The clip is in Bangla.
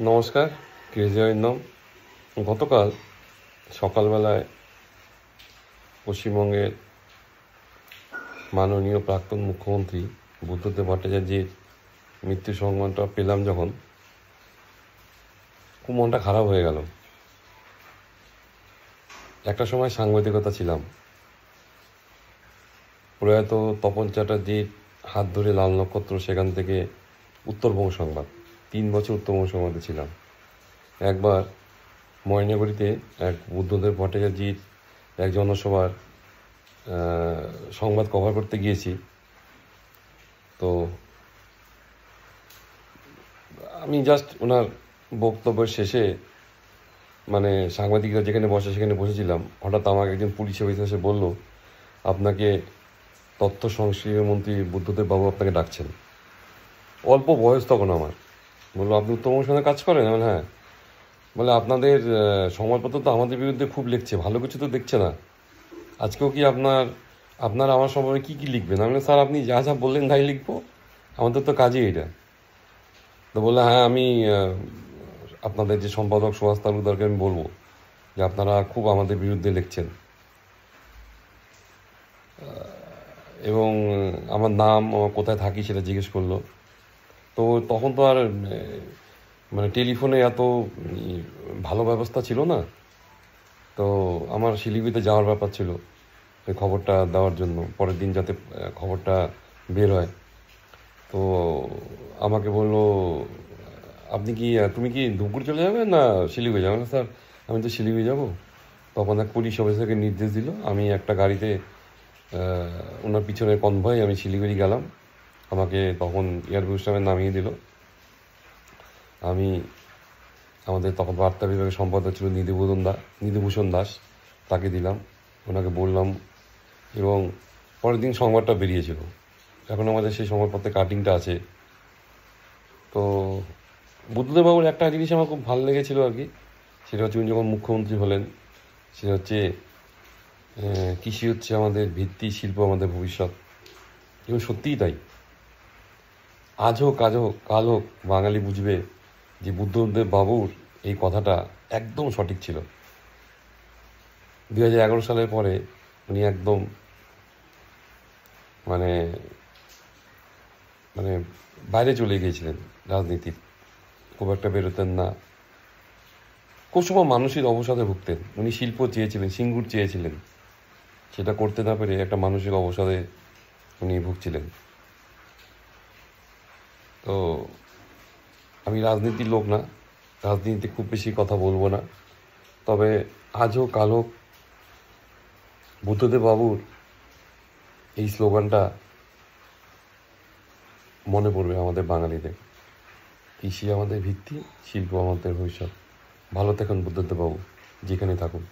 নমস্কার, ক্রেজি অরিন্দম। গতকাল সকালবেলায় পশ্চিমবঙ্গের মাননীয় প্রাক্তন মুখ্যমন্ত্রী বুদ্ধদেব ভট্টাচার্যের মৃত্যু সংবাদটা পেলাম যখন, খুব মনটা খারাপ হয়ে গেল। একটা সময় সাংবাদিকতা ছিলাম, প্রয়াত তপন চ্যাটার্জির হাত ধরে লাল নক্ষত্র, সেখান থেকে উত্তরবঙ্গ সংবাদ, 3 বছর উত্তরবঙ্গ সংবাদে ছিলাম। একবার ময়নাগুড়িতে এক বুদ্ধদেব ভট্টাচার্যির এক জনসভার সংবাদ কভার করতে গিয়েছি। তো আমি জাস্ট ওনার বক্তব্যের শেষে, মানে সাংবাদিকরা যেখানে বসে সেখানে বসেছিলাম, হঠাৎ আমাকে একজন পুলিশ অফিসার এসে বলল, আপনাকে তথ্য সংস্কৃতি মন্ত্রী বুদ্ধদেব বাবু আপনাকে ডাকছেন। অল্প বয়স তখন আমার। বললো, আপনি উত্তরবঙ্গ সঙ্গে কাজ করেন? আমি বললাম, হ্যাঁ। বলে, আপনাদের সংবাদপত্র তো আমাদের বিরুদ্ধে খুব লিখছে, ভালো কিছু তো দেখছে না। আজকেও কি আপনার আমার সম্পর্কে কী কী লিখবেন? আমি বললাম, স্যার আপনি যা যা বললেন তাই লিখবো, আমাদের তো কাজই এটা। তো বললো, হ্যাঁ আমি আপনাদের যে সম্পাদক সুভাষ তালুকদারকে আমি বলবো যে আপনারা খুব আমাদের বিরুদ্ধে লিখছেন, এবং আমার নাম, আমার কোথায় থাকি সেটা জিজ্ঞেস করলো। তো তখন তো আর মানে টেলিফোনে এত ভালো ব্যবস্থা ছিল না। তো আমার শিলিগুড়িতে যাওয়ার ব্যাপার ছিল এই খবরটা দেওয়ার জন্য, পরের দিন যাতে খবরটা বের হয়। তো আমাকে বললো, তুমি কি ধূপগুড়ি চলে যাবে না শিলিগুড়ি যাবে? না স্যার, আমি তো শিলিগুড়ি যাব। তখন এক পুলিশ অফিসারকে নির্দেশ দিল, আমি একটা গাড়িতে ওনার পিছনে কনভয় আমি শিলিগুড়ি গেলাম। আমাকে তখন এয়ারভিউ স্টামে নামিয়ে দিল। আমি আমাদের তখন বার্তা বিভাগের সম্পাদক ছিল নিধিভূষণ দাস, তাকে দিলাম, ওনাকে বললাম। এবং পরের দিন সংবাদটা বেরিয়েছিল, এখন আমাদের সেই সংবাদপত্রে কাটিংটা আছে। তো বুদ্ধদেববাবুর একটা জিনিস আমার খুব ভালো লেগেছিল আর কি, সেটা হচ্ছে উনি যখন মুখ্যমন্ত্রী হলেন, সেটা হচ্ছে কৃষি হচ্ছে আমাদের ভিত্তি, শিল্প আমাদের ভবিষ্যৎ। এবং সত্যিই তাই। আজ হোক কাল হোক, বাঙালি বুঝবে যে বুদ্ধদেব বাবুর এই কথাটা একদম সঠিক ছিল। 2011 সালের পরে উনি একদম মানে মানে বাইরে চলে গিয়েছিলেন রাজনীতির, খুব একটা বেরোতেন না। খুব সময় মানসিক অবসাদে ভুগতেন। উনি শিল্প চেয়েছিলেন, সিঙ্গুর চেয়েছিলেন, সেটা করতে না পেরে একটা মানসিক অবসাদে উনি ভুগছিলেন। তো আমি রাজনীতির লোক না, রাজনীতিতে খুব বেশি কথা বলবো না, তবে আজ হোক কাল হোক বুদ্ধদেব বাবুর এই স্লোগানটা মনে পড়বে আমাদের বাঙালিদের। কৃষি আমাদের ভিত্তি, শিল্প আমাদের ভবিষ্যৎ। ভালো থাকুন বুদ্ধদেব বাবু, যেখানে থাকুন।